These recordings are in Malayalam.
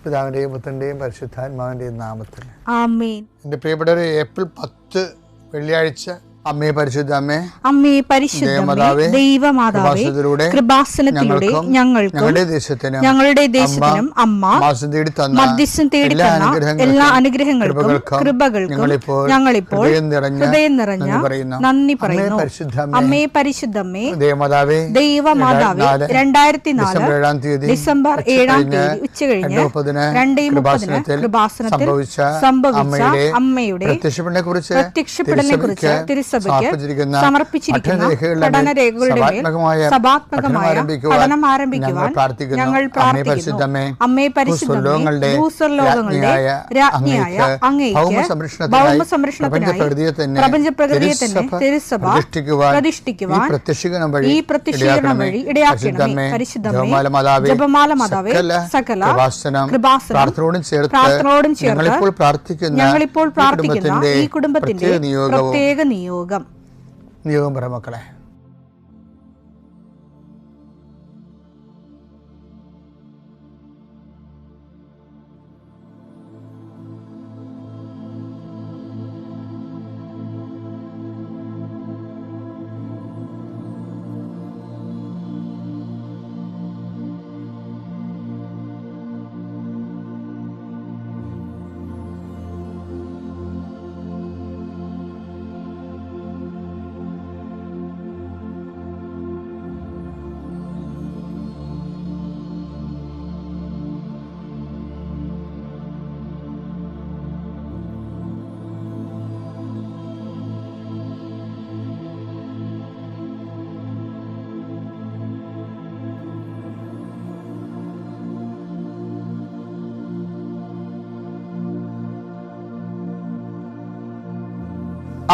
പിതാവിന്റെയും പുത്രന്റെയും പരിശുദ്ധാത്മാവിന്റെയും നാമത്തിൽ ആമേൻ. എൻ്റെ പ്രിയപ്പെട്ടവരെ, ഏപ്രിൽ 10 വെള്ളിയാഴ്ച, അമ്മേ പരിശുദ്ധ അമ്മേ, അമ്മേ പരിശുദ്ധമേ, ദൈവമാതാവേ, കൃപാസനത്തിലൂടെ ഞങ്ങൾക്കും ഞങ്ങളുടെ ദേശത്തിനും അമ്മ മധ്യസ്ഥം തേടി തന്ന എല്ലാ അനുഗ്രഹങ്ങൾക്കും കൃപകൾക്കും ഞങ്ങളിപ്പോൾ ഹൃദയം നിറഞ്ഞ നന്ദി പറയുന്നു. അമ്മേ പരിശുദ്ധമേ, ദൈവമാതാവേ, 2004 ഡിസംബർ 7 ഉച്ചകഴിഞ്ഞ് 2:30 കൃപാസനത്തിൽ സംഭവിച്ച അമ്മയുടെ പ്രത്യക്ഷപ്പെടലിനെ കുറിച്ച് സമർപ്പിച്ചിരിക്കുന്ന പഠനരേഖകളുടെ മേൽ സഭാത്മകമായ പഠനം ആരംഭിക്കുവാൻ ഞങ്ങൾ പ്രാർത്ഥിക്കുന്നു. അമ്മേ പരിശുദ്ധമേ, ഭൂസ്വർലോകങ്ങളുടെ രാജ്ഞിയായ അങ്ങേയ്ക്ക് ഭൗമസംരക്ഷണത്തിനായി പ്രപഞ്ചപ്രകൃതിയെ തന്നെ തിരുസഭ പ്രതിഷ്ഠിക്കുവാൻ ഈ പ്രത്യക്ഷീകരണം വഴി ഇടയാക്കണമേ. പരിശുദ്ധമേ, ജപമാല മാതാവേ, സകല കൃപാസനം പ്രാർത്ഥനയോടും ചേർത്ത് ഞങ്ങളിപ്പോൾ പ്രാർത്ഥിക്കുന്ന ഈ കുടുംബത്തിന്റെ പ്രത്യേക നിയോഗം പറ മക്കളെ.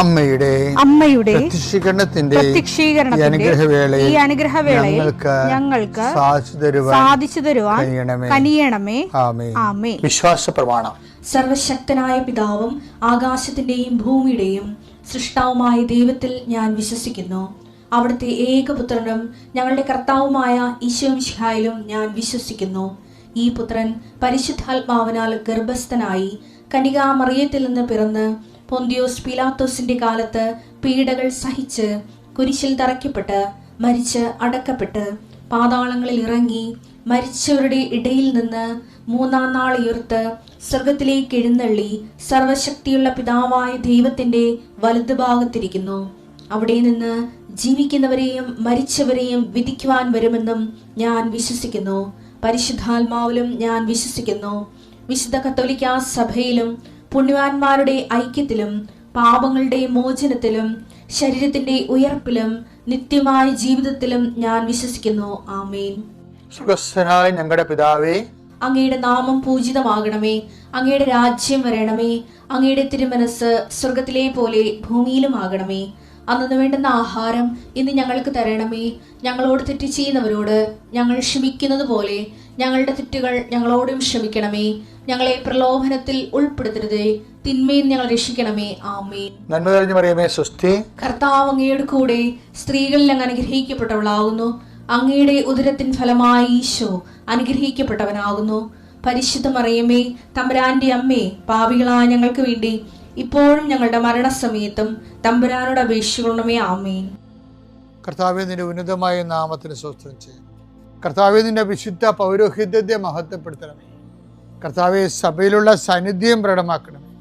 അമ്മയുടെ പ്രത്യക്ഷീകരണത്തിന്റെ ഈ അനുഗ്രഹവേളയിൽ ഞങ്ങൾക്ക് സാധിച്ചു തരുവാൻ കനിയണമേ. ആമേൻ. വിശ്വാസ പ്രമാണം. സർവശക്തനായ പിതാവും ആകാശത്തിന്റെയും ഭൂമിയുടെയും സൃഷ്ടാവുമായ ദൈവത്തിൽ ഞാൻ വിശ്വസിക്കുന്നു. അവിടുത്തെ ഏകപുത്രനും ഞങ്ങളുടെ കർത്താവുമായ ഈശോമിശിഹായിലും ഞാൻ വിശ്വസിക്കുന്നു. ഈ പുത്രൻ പരിശുദ്ധാത്മാവിനാൽ ഗർഭസ്ഥനായി കന്യകാമറിയത്തിൽ നിന്ന് പിറന്ന് പൊന്തിയോസ് പീലാത്തോസിന്റെ കാലത്ത് പീഡകൾ സഹിച്ച് കുരിശിൽ തറയ്ക്കപ്പെട്ട് മരിച്ച് അടക്കപ്പെട്ട് പാതാളങ്ങളിൽ ഇറങ്ങി മരിച്ചവരുടെ ഇടയിൽ നിന്ന് 3-ാം നാൾ ഉയർത്ത് സ്വർഗത്തിലേക്ക് എഴുന്നള്ളി സർവശക്തിയുള്ള പിതാവായ ദൈവത്തിന്റെ വലതുഭാഗത്തിരിക്കുന്നു. അവിടെ നിന്ന് ജീവിക്കുന്നവരെയും മരിച്ചവരെയും വിധിക്കുവാൻ വരുമെന്നും ഞാൻ വിശ്വസിക്കുന്നു. പരിശുദ്ധാത്മാവിലും ഞാൻ വിശ്വസിക്കുന്നു. വിശുദ്ധ കത്തോലിക്കാ സഭയിലും പുണ്യവാന്മാരുടെ ഐക്യത്തിലും പാപങ്ങളുടെ മോചനത്തിലും ശരീരത്തിന്റെ ഉയർപ്പിലും നിത്യമായ ജീവിതത്തിലും ഞാൻ വിശ്വസിക്കുന്നു. ആമേൻ. സുഖസ്ഥനായ ഞങ്ങളുടെ പിതാവേ, അങ്ങയുടെ നാമം പൂജിതമാകണമേ. അങ്ങയുടെ രാജ്യം വരണമേ. അങ്ങയുടെ തിരുമനസ് സ്വർഗത്തിലെ പോലെ ഭൂമിയിലും ആകണമേ. അന്നു വേണ്ടുന്ന ആഹാരം ഇന്ന് ഞങ്ങൾക്ക് തരണമേ. ഞങ്ങളോട് തെറ്റ് ചെയ്യുന്നവരോട് ഞങ്ങൾ ക്ഷമിക്കുന്നത് പോലെ ഞങ്ങളുടെ തെറ്റുകൾ ഞങ്ങളോടും ക്ഷമിക്കണമേ. ഞങ്ങളെ പ്രലോഭനത്തിൽ ഉൾപ്പെടുത്തരുതേ, തിന്മയിൽ ഞങ്ങൾ രക്ഷിക്കണമേ. ആമേൻ. നന്മ നിറഞ്ഞ മറിയമേ, സ്വസ്തി. കർത്താവ് അങ്ങയുടെ കൂടെ സ്ത്രീകളിൽ അങ്ങ് അനുഗ്രഹിക്കപ്പെട്ടവളാകുന്നു. അങ്ങയുടെ ഉദരത്തിൻ ഫലമായി ഈശോ അനുഗ്രഹിക്കപ്പെട്ടവനാകുന്നു. പരിശുദ്ധ മറിയമേ, തമ്പുരാന്റെ അമ്മേ, പാപികളായ ഞങ്ങൾക്ക് വേണ്ടി ഇപ്പോഴും ഞങ്ങളുടെ മരണസമയത്തും തമ്പുരാനോട് അപേക്ഷിക്കണമേ. ആമേൻ. കർത്താവേ, നിന്റെ ഉന്നതമായ നാമത്തിന് സ്തോത്രം ചെയ്യും. കർത്താവേ, നിന്റെ വിശുദ്ധ പൗരോഹിത്യത്തെ മഹത്വപ്പെടുത്തണമേ. കർത്താവെ, സഭയിലുള്ള സാന്നിധ്യം പ്രകടമാക്കണമേ.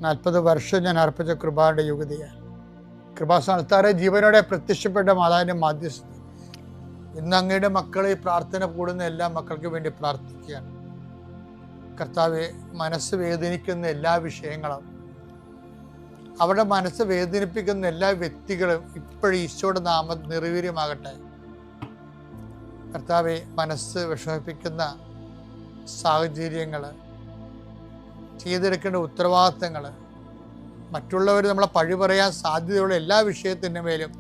40 വർഷം ഞാൻ അർപ്പിച്ച കൃപാന്റെ യുഗതിയാണ്. കൃപാസ്ഥാനത്താറെ ജീവനോടെ പ്രത്യക്ഷപ്പെട്ട മാതാവിന്റെ മാധ്യസ്ഥ ഇന്ന് അങ്ങയുടെ മക്കളെ പ്രാർത്ഥന കൂടുന്ന എല്ലാ മക്കൾക്ക് വേണ്ടി പ്രാർത്ഥിക്കുകയാണ്. കർത്താവെ, മനസ്സ് വേദനിക്കുന്ന എല്ലാ വിഷയങ്ങളും, അവരുടെ മനസ്സ് വേദനിപ്പിക്കുന്ന എല്ലാ വ്യക്തികളും ഇപ്പോഴും ഈശോയുടെ നാമം നിർവീര്യമാകട്ടെ. കർത്താവെ, മനസ്സ് വിഷമിപ്പിക്കുന്ന സാഹചര്യങ്ങൾ, ചെയ്തെടുക്കേണ്ട ഉത്തരവാദിത്തങ്ങൾ, മറ്റുള്ളവർ നമ്മളെ പഴി പറയാൻ സാധ്യതയുള്ള എല്ലാ വിഷയത്തിൻ്റെ മേലും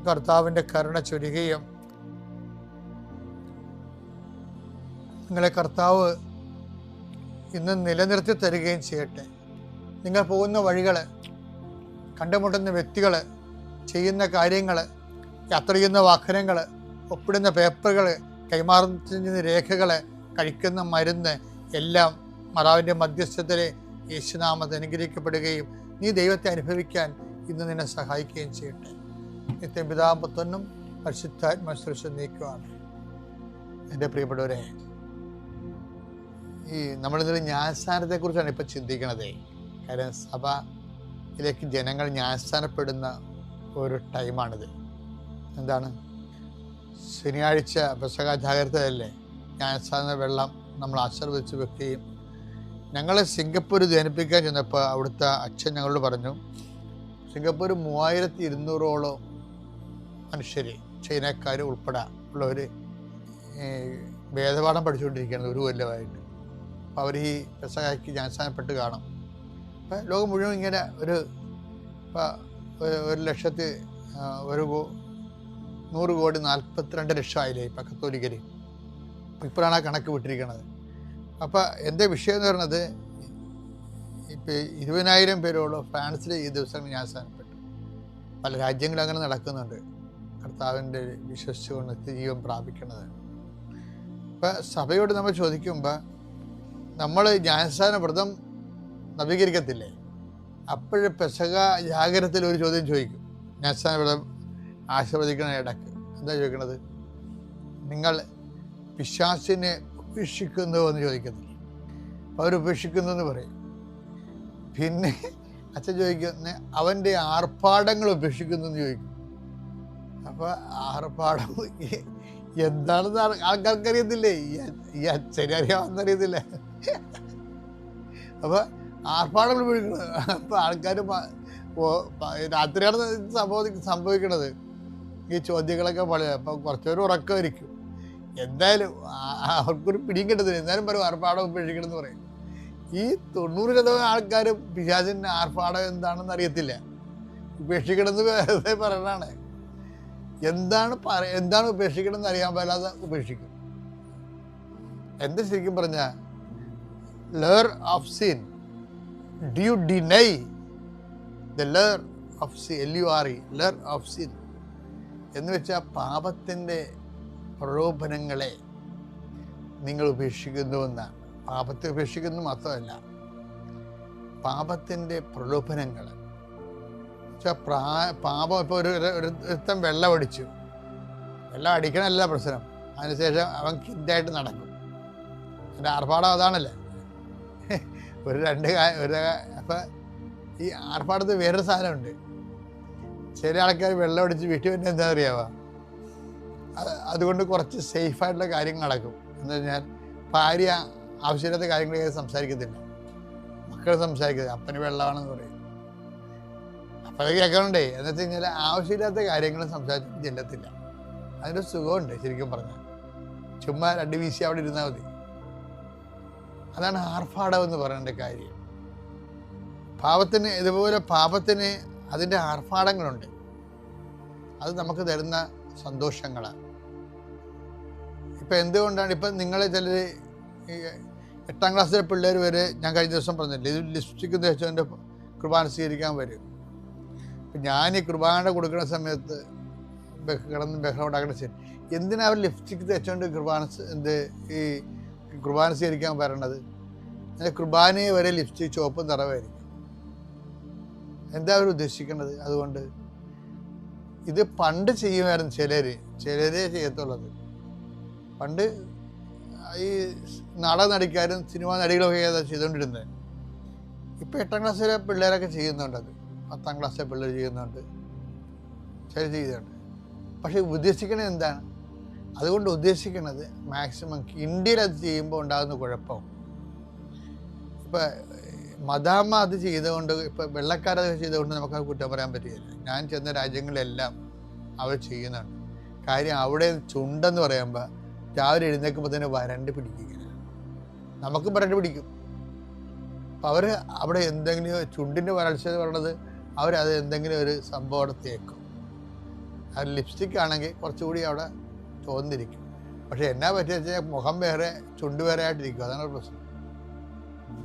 കർത്താവിൻ്റെ കരുണ ചൊരിയുകയും നിങ്ങളെ കർത്താവ് ഇന്ന് നിലനിർത്തി തരികയും ചെയ്യട്ടെ. നിങ്ങൾ പോകുന്ന വഴികൾ, കണ്ടുമുട്ടുന്ന വ്യക്തികൾ, ചെയ്യുന്ന കാര്യങ്ങൾ, യാത്ര ചെയ്യുന്ന വാഹനങ്ങൾ, ഒപ്പിടുന്ന പേപ്പറുകൾ, കൈമാറുന്ന രേഖകൾ, കഴിക്കുന്ന മരുന്ന് എല്ലാം മാതാവിൻ്റെ മധ്യസ്ഥതയിൽ യേശുനാമത്തിൽ അനുഗ്രഹിക്കപ്പെടുകയും നീ ദൈവത്തെ അനുഭവിക്കാൻ ഇന്ന് നിന്നെ സഹായിക്കുകയും ചെയ്യട്ടെ. നിത്യം പിതാവും പുത്രനും പരിശുദ്ധാത്മാശ്രേഷ്ഠ നീക്കുവാണ്. എൻ്റെ പ്രിയപ്പെട്ടവരെ, നമ്മളിതിൽ ന്യായസ്ഥാനത്തെക്കുറിച്ചാണ് ഇപ്പം ചിന്തിക്കണത്. കാര്യം സഭയിലേക്ക് ജനങ്ങൾ ന്യായസ്ഥാനപ്പെടുന്ന ഒരു ടൈമാണിത്. എന്താണ്, ശനിയാഴ്ച പെസഹ ജാഗ്രതയല്ലേ, ന്യായസ്ഥാന വെള്ളം നമ്മൾ ആശീർവദിച്ച് വെക്കുകയും. ഞങ്ങൾ സിംഗപ്പൂർ ധ്യാനിപ്പിക്കാൻ ചെന്നപ്പോൾ അവിടുത്തെ അച്ഛൻ ഞങ്ങളോട് പറഞ്ഞു, സിംഗപ്പൂർ 3200ഓളം മനുഷ്യർ, ചൈനക്കാർ ഉൾപ്പെടെ ഉള്ളവർ വേദപാഠം പഠിച്ചുകൊണ്ടിരിക്കുകയാണ് 1 കൊല്ലമായിട്ട്. അപ്പോൾ അവർ ഈ പെസഹയ്ക്ക് ജ്ഞാനസ്ഥാനപ്പെട്ട് കാണും. അപ്പം ലോകം മുഴുവൻ ഇങ്ങനെ ഒരു 1,100,42,00,000 ആയില്ലേ ഇപ്പം കത്തോലിക്കർ. ഇപ്പോഴാണ് ആ കണക്ക് വിട്ടിരിക്കുന്നത്. അപ്പം എൻ്റെ വിഷയം എന്ന് പറയുന്നത്, ഇപ്പം 20,000 പേരോളം ഫ്രാൻസിൽ ഈ ദിവസങ്ങൾ ജ്ഞാനസ്ഥാനപ്പെട്ടു. പല രാജ്യങ്ങളും അങ്ങനെ നടക്കുന്നുണ്ട്, കർത്താവിൻ്റെ വിശ്വസിച്ചുകൊണ്ട് നിത്യജീവൻ പ്രാപിക്കുന്നത്. ഇപ്പം സഭയോട് നമ്മൾ ചോദിക്കുമ്പോൾ, നമ്മൾ ജ്ഞാനസ്ഥാന വ്രതം നവീകരിക്കത്തില്ലേ, അപ്പോഴും പെസഹ ജാഗരത്തിൽ ഒരു ചോദ്യം ചോദിക്കും. ജ്ഞാനസ്ഥാന വ്രതം ആശീർവദിക്കണ ഇടയ്ക്ക് എന്താ ചോദിക്കണത്? നിങ്ങൾ പിശാചിനെ ഉപേക്ഷിക്കുന്നു എന്ന് ചോദിക്കത്തില്ല. അവർ ഉപേക്ഷിക്കുന്നു എന്ന് പറയും. പിന്നെ അച്ഛൻ ചോദിക്കുന്ന അവൻ്റെ ആർഭാടങ്ങൾ ഉപേക്ഷിക്കുന്നു എന്ന് ചോദിക്കും. അപ്പോൾ ആർഭാടം എന്താണെന്ന് ആൾക്കാർക്കറിയത്തില്ലേ? ഈ അച്ഛനെ അറിയാമെന്നറിയത്തില്ല. അപ്പോൾ ആർഭാടങ്ങൾ ഉപയോഗിക്കുന്നത്. അപ്പോൾ ആൾക്കാർ രാത്രിയാണ് സംഭവിക്കണത്. ഈ ചോദ്യങ്ങളൊക്കെ പറയാം. അപ്പം കുറച്ചുപേർ ഉറക്കമായിരിക്കും. എന്തായാലും അവർക്കൊരു പിടിയും കിട്ടത്തില്ല. എന്തായാലും പറയും ആർഭാടം ഉപേക്ഷിക്കണമെന്ന് പറയും. ഈ 90% ആൾക്കാർ പിശാചിൻ്റെ ആർഭാടം എന്താണെന്ന് അറിയത്തില്ല. ഉപേക്ഷിക്കണമെന്ന് വെറുതെ പറയണതാണ്. എന്താണ് ഉപേക്ഷിക്കണമെന്ന് അറിയാൻ പാടില്ലാതെ ഉപേക്ഷിക്കും. എന്താ ശരിക്കും പറഞ്ഞാൽ lure of sin, do you deny the lure of sin, LURE, lure of sin എന്ന് വെച്ചാൽ പാപത്തിൻ്റെ പ്രലോഭനങ്ങളെ നിങ്ങൾ ഉപേക്ഷിക്കുന്നുവെന്നാണ്. പാപത്തെ ഉപേക്ഷിക്കുന്നു മാത്രമല്ല, പാപത്തിൻ്റെ പ്രലോഭനങ്ങൾ വെച്ചാൽ പാപം. ഇപ്പോൾ ഒരുത്തൻ വെള്ളം അടിച്ചു, വെള്ളം അടിക്കണമല്ല പ്രശ്നം, അതിനുശേഷം അവൻ കിൻഡായിട്ട് നടക്കും. എൻ്റെ ആർഭാടം അതാണല്ലേ. അപ്പം ഈ ആർഭാടത്തിൽ വേറൊരു സാധനമുണ്ട്. ചില ആൾക്കാർ വെള്ളം അടിച്ച് വീട്ടിൽ വരുന്നത് എന്താ അറിയാവുക? അതുകൊണ്ട് കുറച്ച് സേഫായിട്ടുള്ള കാര്യങ്ങൾ നടക്കും. എന്ന് പറഞ്ഞാൽ ഭാര്യ ആവശ്യമില്ലാത്ത കാര്യങ്ങളൊക്കെ സംസാരിക്കത്തില്ല, മക്കൾ സംസാരിക്കത്തില്ല. അപ്പന് വെള്ളമാണെന്ന് പറയും. അപ്പം അത് കേൾക്കണുണ്ടേ. എന്ന് വെച്ച് കഴിഞ്ഞാൽ ആവശ്യമില്ലാത്ത കാര്യങ്ങൾ സംസാരിച്ചിട്ട് ചെല്ലത്തില്ല. അതിൻ്റെ സുഖമുണ്ട് ശരിക്കും പറഞ്ഞാൽ. ചുമ്മാ 2 വീശി അവിടെ ഇരുന്നാൽ മതി. അതാണ് ആർഭാടം എന്ന് പറയേണ്ട കാര്യം. പാപത്തിന് ഇതുപോലെ പാപത്തിന് അതിൻ്റെ ആർഭാടങ്ങളുണ്ട്. അത് നമുക്ക് തരുന്ന സന്തോഷങ്ങളാണ്. ഇപ്പം എന്തുകൊണ്ടാണ് ഇപ്പം നിങ്ങൾ ചിലർ 8ാം ക്ലാസ്സിലെ പിള്ളേർ വരെ, ഞാൻ കഴിഞ്ഞ ദിവസം പറഞ്ഞില്ലേ, ഇത് ലിപ്സ്റ്റിക് തേച്ചതിൻ്റെ കുർബാന സ്വീകരിക്കാൻ വരും. ഇപ്പം ഞാൻ ഈ കുർബാന കൊടുക്കുന്ന സമയത്ത് ബഹളം ഉണ്ടാക്കേണ്ട ശരി, എന്തിനാ അവർ ലിപ്സ്റ്റിക് തേച്ചുകൊണ്ട് ഈ കുർബാന സ്വീകരിക്കാൻ വരണത്? കുർബാനയെ വരെ ലിപ്സ്റ്റിക് ചുവപ്പും നിറവായിരിക്കും. എന്താ അവർ ഉദ്ദേശിക്കുന്നത്? അതുകൊണ്ട് ഇത് പണ്ട് ചെയ്യുമായിരുന്നു ചിലരേ ചെയ്യത്തുള്ളത്. പണ്ട് ഈ നാടക നടിക്കാരും സിനിമാ നടികളൊക്കെ ഏതാ ചെയ്തുകൊണ്ടിരുന്നത്. ഇപ്പം 8ാം ക്ലാസ്സിലെ പിള്ളേരൊക്കെ ചെയ്യുന്നുണ്ടത്, 10ാം ക്ലാസ്സിലെ പിള്ളേർ ചെയ്യുന്നുണ്ട്, ചില ചെയ്യുന്നുണ്ട്. പക്ഷേ ഉദ്ദേശിക്കണത് എന്താണ്? അതുകൊണ്ട് ഉദ്ദേശിക്കുന്നത് മാക്സിമം ഇന്ത്യയിൽ അത് ചെയ്യുമ്പോൾ ഉണ്ടാകുന്ന കുഴപ്പം. ഇപ്പം മദാമ്മ അത് ചെയ്തുകൊണ്ട്, ഇപ്പം വെള്ളക്കാരത് ചെയ്തുകൊണ്ട് നമുക്കത് കുറ്റം പറയാൻ പറ്റുകയില്ല. ഞാൻ ചെന്ന രാജ്യങ്ങളിലെല്ലാം അവർ ചെയ്യുന്നുണ്ട്. കാര്യം അവിടെ ചുണ്ടെന്ന് പറയുമ്പോൾ രാവിലെ എഴുന്നേൽക്കുമ്പോൾ തന്നെ വരണ്ട് പിടിക്കുക. നമുക്കും വരണ്ട് പിടിക്കും. അപ്പം അവർ അവിടെ എന്തെങ്കിലും ചുണ്ടിൻ്റെ വരൾച്ച പറയണത്, അവരത് എന്തെങ്കിലും ഒരു സംഭവം അവിടെ തേക്കും. അത് ലിപ്സ്റ്റിക് ആണെങ്കിൽ കുറച്ചുകൂടി അവിടെ തോന്നിരിക്കും. പക്ഷെ എന്നാ പറ്റിയ വെച്ചാൽ മുഖം വേറെ ചുണ്ട് വേറെ ആയിട്ടിരിക്കും. അതാണ് പ്രശ്നം.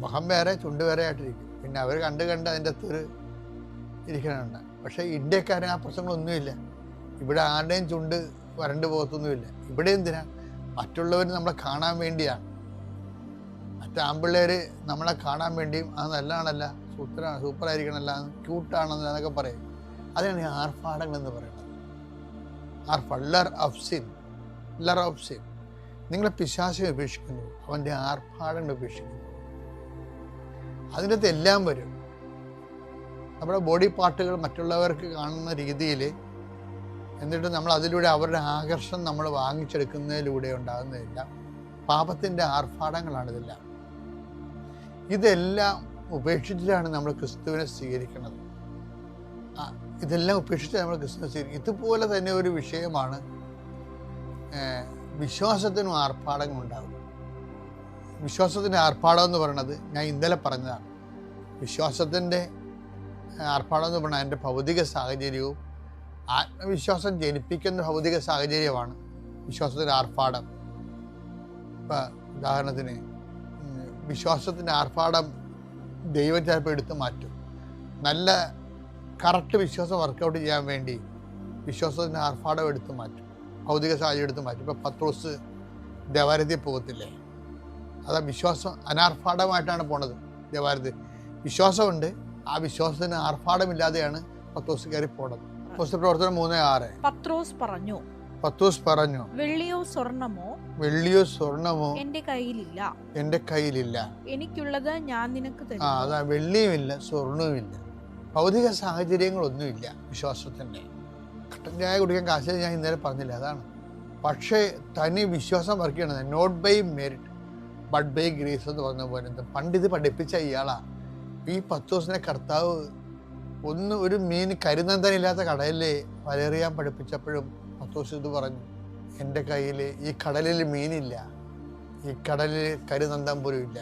മുഖം വേറെ ചുണ്ട് വേറെ ആയിട്ടിരിക്കും. പിന്നെ അവർ കണ്ട് അതിൻ്റെ അകത്തൊരു ഇരിക്കണുണ്ട്. പക്ഷേ ഇന്ത്യക്കാരൻ ആ പ്രശ്നങ്ങളൊന്നുമില്ല. ഇവിടെ ആരുടെയും ചുണ്ട് വരണ്ട് പോകത്തൊന്നുമില്ല. ഇവിടെ എന്തിനാ? മറ്റുള്ളവർ നമ്മളെ കാണാൻ വേണ്ടിയാണ്. ആമ്പിള്ളേർ നമ്മളെ കാണാൻ വേണ്ടിയും അത് നല്ലതാണല്ല, സൂപ്പറായിരിക്കണമല്ല, ക്യൂട്ടാണെന്ന് എന്നൊക്കെ പറയും. അതാണ് ഈ ആർഭാടങ്ങൾ എന്ന് പറയുന്നത്. ലർ ഓഫ് സിൻ. നിങ്ങളെ പിശാചിനെ ഉപേക്ഷിക്കുന്നു, അവൻ്റെ ആർഭാടങ്ങൾ ഉപേക്ഷിക്കുന്നു. അതിൻ്റെ അകത്ത് എല്ലാം വരും. നമ്മുടെ ബോഡി പാർട്ടുകൾ മറ്റുള്ളവർക്ക് കാണുന്ന രീതിയിൽ, എന്നിട്ട് നമ്മൾ അതിലൂടെ അവരുടെ ആകർഷണം നമ്മൾ വാങ്ങിച്ചെടുക്കുന്നതിലൂടെ ഉണ്ടാകുന്നതെല്ലാം പാപത്തിൻ്റെ ആർഭാടങ്ങളാണിതെല്ലാം. ഇതെല്ലാം ഉപേക്ഷിച്ചിട്ടാണ് നമ്മൾ ക്രിസ്തുവിനെ സ്വീകരിക്കുന്നത്. ഇതെല്ലാം ഉപേക്ഷിച്ച് നമ്മൾ ക്രിസ്തുവിനെ സ്വീകരിക്കും. ഇതുപോലെ തന്നെ ഒരു വിഷയമാണ് വിശ്വാസത്തിനും ആർഭാടങ്ങളുണ്ടാകും. വിശ്വാസത്തിൻ്റെ ആർഭാടം എന്ന് പറയുന്നത് ഞാൻ ഇന്നലെ പറഞ്ഞതാണ്. വിശ്വാസത്തിൻ്റെ ആർഭാടം എന്ന് പറഞ്ഞാൽ എൻ്റെ ഭൗതിക സാഹചര്യവും ആത്മവിശ്വാസം ജനിപ്പിക്കുന്ന ഭൗതിക സാഹചര്യമാണ് വിശ്വാസത്തിൻ്റെ ആർഭാടം. ഇപ്പം ഉദാഹരണത്തിന് വിശ്വാസത്തിൻ്റെ ആർഭാടം ദൈവം ചിലപ്പോൾ എടുത്തു മാറ്റും. നല്ല കറക്റ്റ് വിശ്വാസം വർക്കൗട്ട് ചെയ്യാൻ വേണ്ടി വിശ്വാസത്തിൻ്റെ ആർഭാടം എടുത്തു മാറ്റും, ഭൗതിക സാഹചര്യം എടുത്തു മാറ്റും. ഇപ്പം പത്രോസ് ദേവാലയത്തിൽ പോകത്തില്ലേ, അതാ വിശ്വാസം അനാർഭാടമായിട്ടാണ് പോണത്. ദേവാലയത്തിൽ വിശ്വാസമുണ്ട്, ആ വിശ്വാസത്തിന് ആർഭാടമില്ലാതെയാണ് പത്രോസ് കയറി പോണത്. പ്രവർത്തനം 3:6. പത്രോസ് പറഞ്ഞു, വെള്ളിയോ സ്വർണമോ എന്റെ കയ്യിലില്ല, എനിക്കുള്ളത് ഞാൻ നിനക്ക് തരും. അതാ, വെള്ളിയുമില്ല സ്വർണവുമില്ല, ഭൗതിക സാഹചര്യങ്ങളൊന്നുമില്ല. വിശ്വാസത്തിന്റെ കട്ടൻ ചായ കുടിക്കാൻ കാശ് ഞാൻ ഇന്നലെ പറഞ്ഞില്ല, അതാണ്. പക്ഷേ തനി വിശ്വാസം വർക്ക് ചെയ്യണത് not by merit but by grace എന്ന് പറഞ്ഞ പോലെ. പണ്ടിത് പഠിപ്പിച്ച ഇയാളാ ഈ പത്രോസിനെ കർത്താവ് ഒരു മീൻ കരുനന്തനില്ലാത്ത കടലിൽ വലയെറിയാൻ പഠിപ്പിച്ചപ്പോഴും പത്രോസ് ഇത് പറഞ്ഞു, എൻ്റെ കയ്യിൽ ഈ കടലിൽ മീനില്ല, ഈ കടലിൽ കരുനന്തം പോലും ഇല്ല.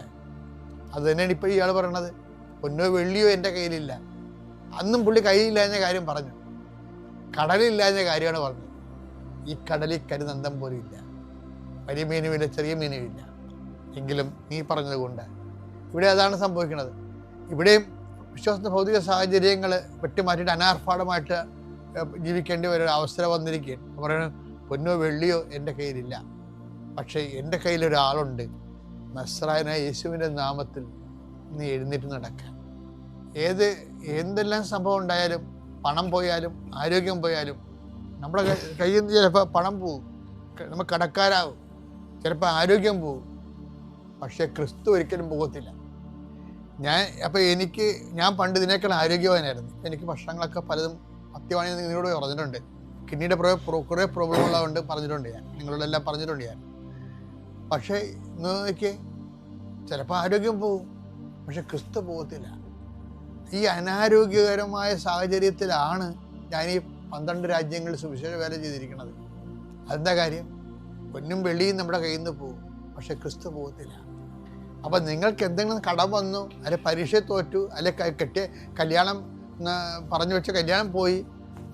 അത് തന്നെയാണ് ഇപ്പോൾ ഇയാൾ പറയണത്. പൊന്നോ വെള്ളിയോ എൻ്റെ കയ്യിലില്ല. അന്നും പുള്ളി കയ്യിലില്ലാഞ്ഞ കാര്യം പറഞ്ഞു, കടലില്ലാഞ്ഞ കാര്യമാണ് പറഞ്ഞത്. ഈ കടലിൽ കരുനന്തം പോലും ഇല്ല, വലിയ മീനുമില്ല, ചെറിയ മീനുമില്ല. എങ്കിലും നീ പറഞ്ഞത് കൊണ്ട് ഇവിടെ അതാണ് സംഭവിക്കുന്നത്. ഇവിടെയും വിശ്വാസത്തെ ഭൗതിക സാഹചര്യങ്ങൾ വെട്ടിമാറ്റിയിട്ട് അനാർഭാടമായിട്ട് ജീവിക്കേണ്ടി ഒരു അവസരം വന്നിരിക്കുകയാണ്. പറയുന്നത് പൊന്നോ വെള്ളിയോ എൻ്റെ കയ്യിലില്ല, പക്ഷേ എൻ്റെ കയ്യിലൊരാളുണ്ട്, നസ്രായനായ യേശുവിൻ്റെ നാമത്തിൽ നീ എഴുന്നേറ്റ് നടക്കാൻ. എന്തെല്ലാം സംഭവം ഉണ്ടായാലും, പണം പോയാലും ആരോഗ്യം പോയാലും, നമ്മുടെ കയ്യിൽ നിന്ന് ചിലപ്പോൾ പണം പോവും, നമ്മൾ കടക്കാരാവും, ചിലപ്പോൾ ആരോഗ്യം പോവും, പക്ഷേ ക്രിസ്തു ഒരിക്കലും പോകത്തില്ല. ഞാൻ പണ്ട് ഇതിനേക്കാൾ ആരോഗ്യവാനായിരുന്നു. എനിക്ക് ഭക്ഷണങ്ങളൊക്കെ പലതും അത്യവാണി നിങ്ങളോട് പറഞ്ഞിട്ടുണ്ട്. കിഡ്നിയുടെ കുറേ പ്രോബ്ലം ഉള്ളതുകൊണ്ട് പറഞ്ഞിട്ടുണ്ട്, നിങ്ങളോടെല്ലാം പറഞ്ഞിട്ടുണ്ട് ഞാൻ. പക്ഷേ നോക്കിയേ, ചിലപ്പോൾ ആരോഗ്യം പോവും, പക്ഷെ ക്രിസ്തു പോകത്തില്ല. ഈ അനാരോഗ്യകരമായ സാഹചര്യത്തിലാണ് ഞാൻ ഈ 12 രാജ്യങ്ങളിൽ സുവിശേഷ വേല ചെയ്തിരിക്കുന്നത്. അതെന്താ കാര്യം? പൊന്നും വെള്ളിയും നമ്മുടെ കയ്യിൽ നിന്ന് പോകും, പക്ഷെ ക്രിസ്തു പോകത്തില്ല. അപ്പം നിങ്ങൾക്ക് എന്തെങ്കിലും കടം വന്നു, അല്ലെ പരീക്ഷ തോറ്റു, അല്ലെ കല്യാണം പറഞ്ഞു വെച്ച കല്യാണം പോയി,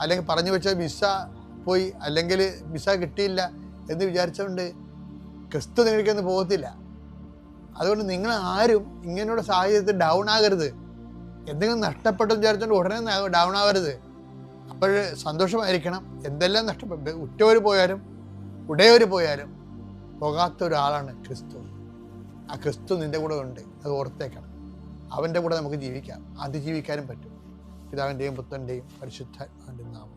അല്ലെങ്കിൽ പറഞ്ഞു വെച്ച വിസ പോയി, അല്ലെങ്കിൽ വിസ കിട്ടിയില്ല എന്ന് വിചാരിച്ചുകൊണ്ട് ക്രിസ്തു നിങ്ങൾക്കൊന്നും പോകത്തില്ല. അതുകൊണ്ട് നിങ്ങൾ ആരും ഇങ്ങനെയുള്ള സാഹചര്യത്തിൽ ഡൗൺ ആകരുത്. എന്തെങ്കിലും നഷ്ടപ്പെട്ടെന്ന് വിചാരിച്ചുകൊണ്ട് ഉടനെ ഡൗൺ ആവരുത്. അപ്പോൾ സന്തോഷമായിരിക്കണം. എന്തെല്ലാം നഷ്ടപ്പെട്ടു, ഉറ്റവർ പോയാലും ഉടയവർ പോയാലും പോകാത്ത ഒരാളാണ് ക്രിസ്തു. ആ ക്രിസ്തു നിൻ്റെ കൂടെ ഉണ്ട്, അത് ഓർത്തേക്കണം. അവൻ്റെ കൂടെ നമുക്ക് ജീവിക്കാം, അതിജീവിക്കാനും പറ്റും. പിതാവിൻ്റെയും പുത്രൻ്റെയും പരിശുദ്ധാത്മാവിൻ്റെയും നാമം.